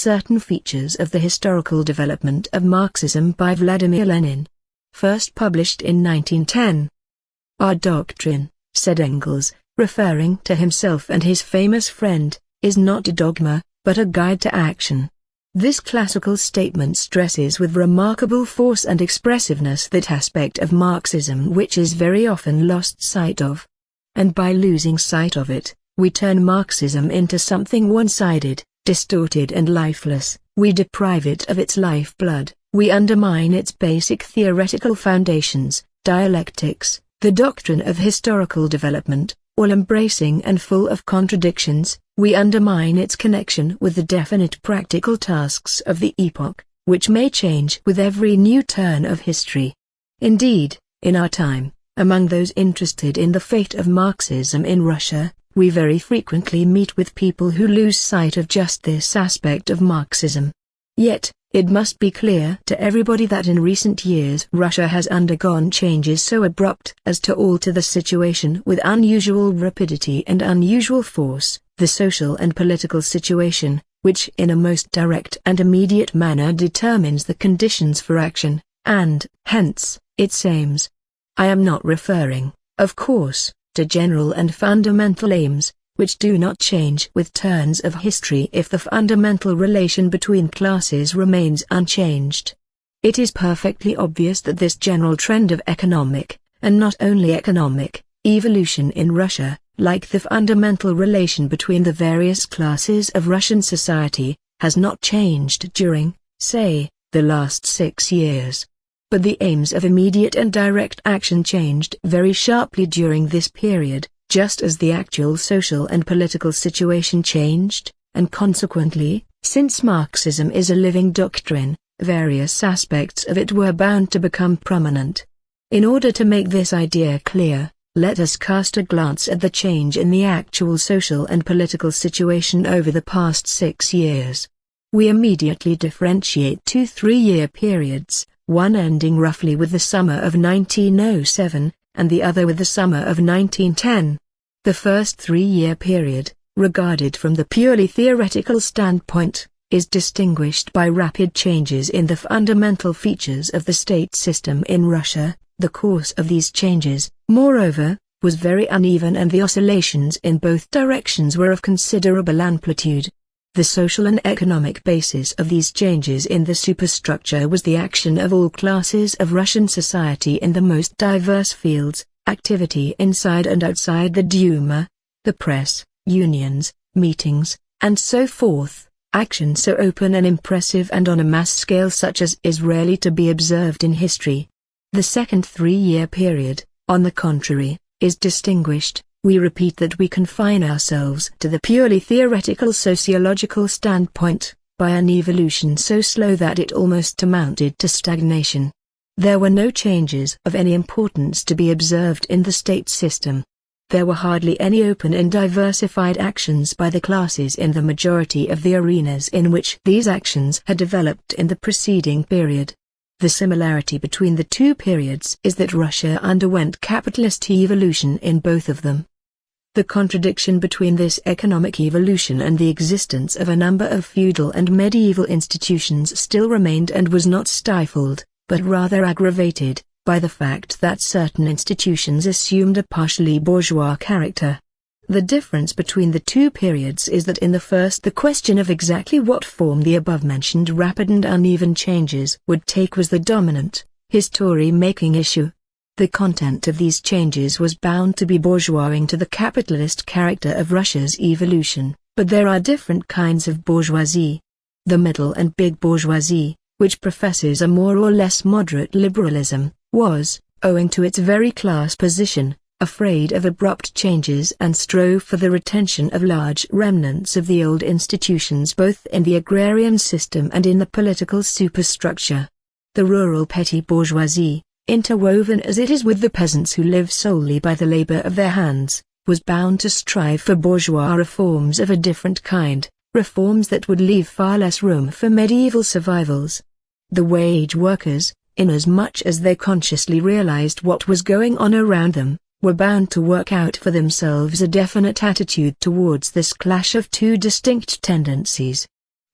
certain features of the historical development of Marxism by Vladimir Lenin. First published in 1910. "Our doctrine," said Engels, referring to himself and his famous friend, "is not a dogma, but a guide to action." This classical statement stresses with remarkable force and expressiveness that aspect of Marxism which is very often lost sight of. And by losing sight of it, we turn Marxism into something one-sided, distorted and lifeless. We deprive it of its lifeblood, we undermine its basic theoretical foundations, dialectics, the doctrine of historical development, all-embracing and full of contradictions. We undermine its connection with the definite practical tasks of the epoch, which may change with every new turn of history. Indeed, in our time, among those interested in the fate of Marxism in Russia, we very frequently meet with people who lose sight of just this aspect of Marxism. Yet, it must be clear to everybody that in recent years Russia has undergone changes so abrupt as to alter the situation with unusual rapidity and unusual force, the social and political situation, which in a most direct and immediate manner determines the conditions for action, and, hence, its aims. I am not referring, of course, to general and fundamental aims, which do not change with turns of history if the fundamental relation between classes remains unchanged. It is perfectly obvious that this general trend of economic, and not only economic, evolution in Russia, like the fundamental relation between the various classes of Russian society, has not changed during, say, the last 6 years. But the aims of immediate and direct action changed very sharply during this period, just as the actual social and political situation changed, and consequently, since Marxism is a living doctrine, various aspects of it were bound to become prominent. In order to make this idea clear, let us cast a glance at the change in the actual social and political situation over the past 6 years. We immediately differentiate 2 3-year periods, one ending roughly with the summer of 1907, and the other with the summer of 1910. The first 3-year period, regarded from the purely theoretical standpoint, is distinguished by rapid changes in the fundamental features of the state system in Russia. The course of these changes, moreover, was very uneven and the oscillations in both directions were of considerable amplitude. The social and economic basis of these changes in the superstructure was the action of all classes of Russian society in the most diverse fields, activity inside and outside the Duma, the press, unions, meetings, and so forth, action so open and impressive and on a mass scale such as is rarely to be observed in history. The second 3-year period, on the contrary, is distinguished, we repeat that we confine ourselves to the purely theoretical sociological standpoint, by an evolution so slow that it almost amounted to stagnation. There were no changes of any importance to be observed in the state system. There were hardly any open and diversified actions by the classes in the majority of the arenas in which these actions had developed in the preceding period. The similarity between the two periods is that Russia underwent capitalist evolution in both of them. The contradiction between this economic evolution and the existence of a number of feudal and medieval institutions still remained and was not stifled, but rather aggravated, by the fact that certain institutions assumed a partially bourgeois character. The difference between the two periods is that in the first the question of exactly what form the above-mentioned rapid and uneven changes would take was the dominant, history-making issue. The content of these changes was bound to be bourgeoising to the capitalist character of Russia's evolution, but there are different kinds of bourgeoisie. The middle and big bourgeoisie, which professes a more or less moderate liberalism, was, owing to its very class position, afraid of abrupt changes and strove for the retention of large remnants of the old institutions both in the agrarian system and in the political superstructure. The rural petty bourgeoisie, interwoven as it is with the peasants who live solely by the labor of their hands, was bound to strive for bourgeois reforms of a different kind, reforms that would leave far less room for medieval survivals. The wage workers, inasmuch as they consciously realized what was going on around them, were bound to work out for themselves a definite attitude towards this clash of two distinct tendencies.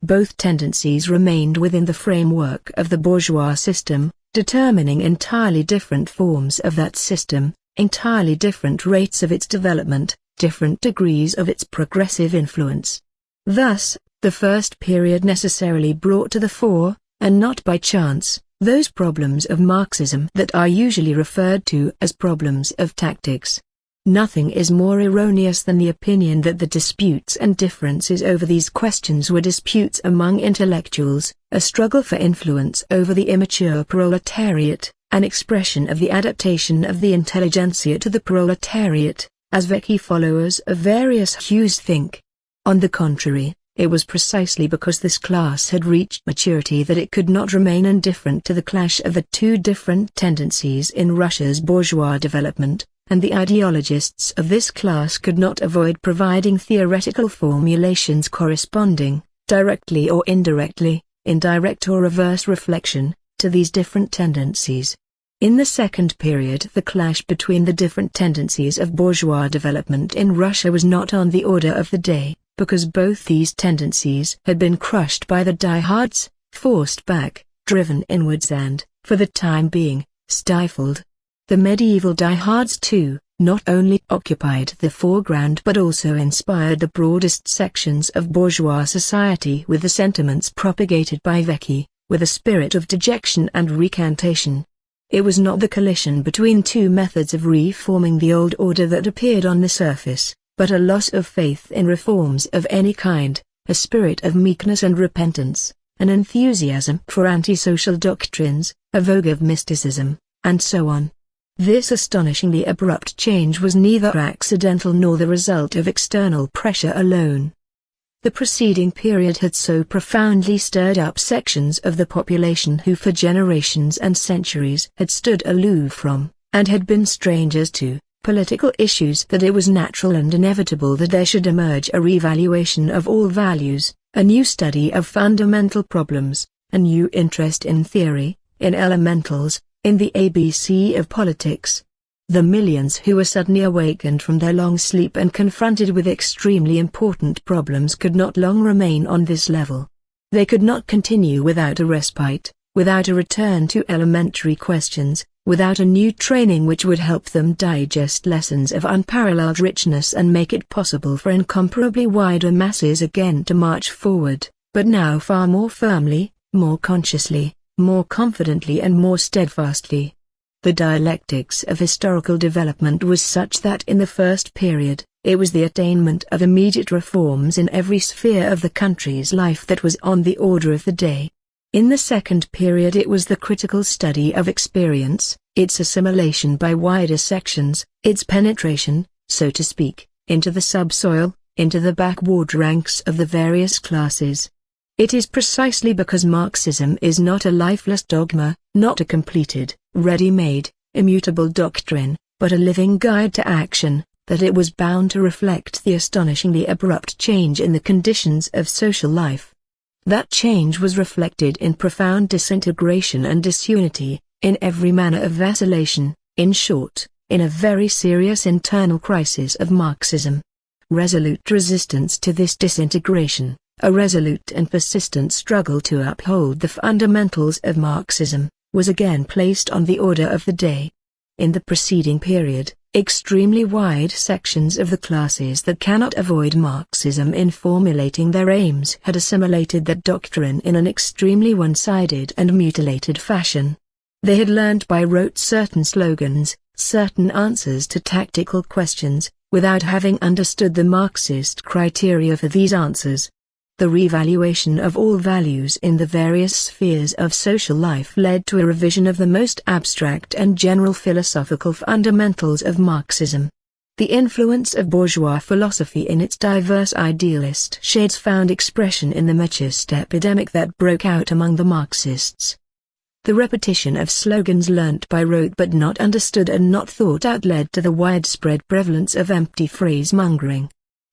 Both tendencies remained within the framework of the bourgeois system, determining entirely different forms of that system, entirely different rates of its development, different degrees of its progressive influence. Thus, the first period necessarily brought to the fore, and not by chance, those problems of Marxism that are usually referred to as problems of tactics. Nothing is more erroneous than the opinion that the disputes and differences over these questions were disputes among intellectuals, a struggle for influence over the immature proletariat, an expression of the adaptation of the intelligentsia to the proletariat, as Vecchi followers of various hues think. On the contrary, it was precisely because this class had reached maturity that it could not remain indifferent to the clash of the two different tendencies in Russia's bourgeois development, and the ideologists of this class could not avoid providing theoretical formulations corresponding, directly or indirectly, in direct or reverse reflection, to these different tendencies. In the second period, the clash between the different tendencies of bourgeois development in Russia was not on the order of the day, because both these tendencies had been crushed by the diehards, forced back, driven inwards and, for the time being, stifled. The medieval diehards too, not only occupied the foreground but also inspired the broadest sections of bourgeois society with the sentiments propagated by Vecchi, with a spirit of dejection and recantation. It was not the collision between two methods of reforming the old order that appeared on the surface, but a loss of faith in reforms of any kind, a spirit of meekness and repentance, an enthusiasm for antisocial doctrines, a vogue of mysticism, and so on. This astonishingly abrupt change was neither accidental nor the result of external pressure alone. The preceding period had so profoundly stirred up sections of the population who for generations and centuries had stood aloof from, and had been strangers to, political issues that it was natural and inevitable that there should emerge a revaluation of all values, a new study of fundamental problems, a new interest in theory, in elementals, in the ABC of politics. The millions who were suddenly awakened from their long sleep and confronted with extremely important problems could not long remain on this level. They could not continue without a respite, without a return to elementary questions, without a new training which would help them digest lessons of unparalleled richness and make it possible for incomparably wider masses again to march forward, but now far more firmly, more consciously, more confidently and more steadfastly. The dialectics of historical development was such that in the first period, it was the attainment of immediate reforms in every sphere of the country's life that was on the order of the day. In the second period it was the critical study of experience, its assimilation by wider sections, its penetration, so to speak, into the subsoil, into the backward ranks of the various classes. It is precisely because Marxism is not a lifeless dogma, not a completed, ready-made, immutable doctrine, but a living guide to action, that it was bound to reflect the astonishingly abrupt change in the conditions of social life. That change was reflected in profound disintegration and disunity, in every manner of vacillation, in short, in a very serious internal crisis of Marxism. Resolute resistance to this disintegration, a resolute and persistent struggle to uphold the fundamentals of Marxism, was again placed on the order of the day. In the preceding period, extremely wide sections of the classes that cannot avoid Marxism in formulating their aims had assimilated that doctrine in an extremely one-sided and mutilated fashion. They had learned by rote certain slogans, certain answers to tactical questions, without having understood the Marxist criteria for these answers. The revaluation of all values in the various spheres of social life led to a revision of the most abstract and general philosophical fundamentals of Marxism. The influence of bourgeois philosophy in its diverse idealist shades found expression in the Marxist epidemic that broke out among the Marxists. The repetition of slogans learnt by rote but not understood and not thought out led to the widespread prevalence of empty phrase-mongering.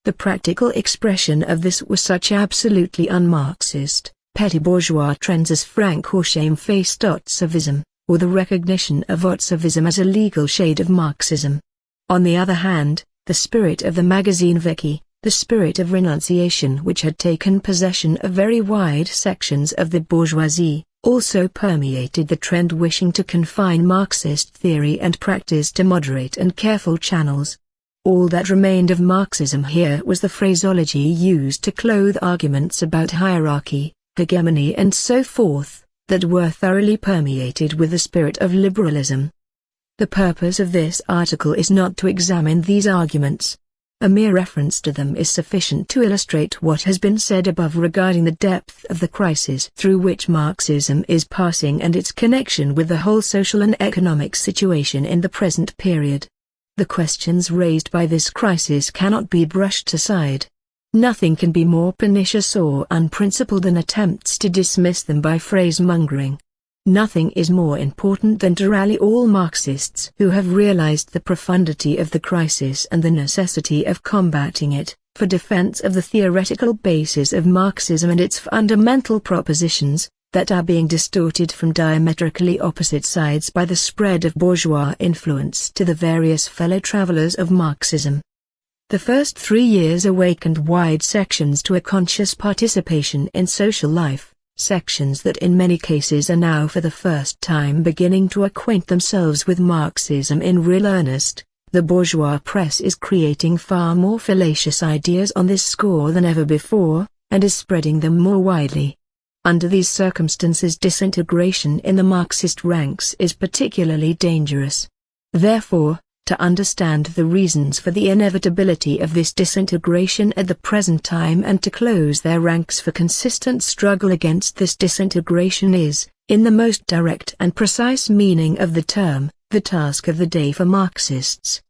The practical expression of this was such absolutely un-Marxist, petty bourgeois trends as frank or shamefaced Otsavism, or the recognition of Otsavism as a legal shade of Marxism. On the other hand, the spirit of the magazine Vecchi, The spirit of renunciation which had taken possession of very wide sections of the bourgeoisie, also permeated the trend wishing to confine Marxist theory and practice to moderate and careful channels. All that remained of Marxism here was the phraseology used to clothe arguments about hierarchy, hegemony and so forth, that were thoroughly permeated with the spirit of liberalism. The purpose of this article is not to examine these arguments. A mere reference to them is sufficient to illustrate what has been said above regarding the depth of the crisis through which Marxism is passing and its connection with the whole social and economic situation in the present period. The questions raised by this crisis cannot be brushed aside. Nothing can be more pernicious or unprincipled than attempts to dismiss them by phrase-mongering. Nothing is more important than to rally all Marxists who have realized the profundity of the crisis and the necessity of combating it, for defense of the theoretical basis of Marxism and its fundamental propositions, that are being distorted from diametrically opposite sides by the spread of bourgeois influence to the various fellow travelers of Marxism. The first 3 years awakened wide sections to a conscious participation in social life. Sections that in many cases are now for the first time beginning to acquaint themselves with Marxism in real earnest. The bourgeois press is creating far more fallacious ideas on this score than ever before, and is spreading them more widely. Under these circumstances disintegration in the Marxist ranks is particularly dangerous. Therefore, to understand the reasons for the inevitability of this disintegration at the present time and to close their ranks for consistent struggle against this disintegration is, in the most direct and precise meaning of the term, the task of the day for Marxists.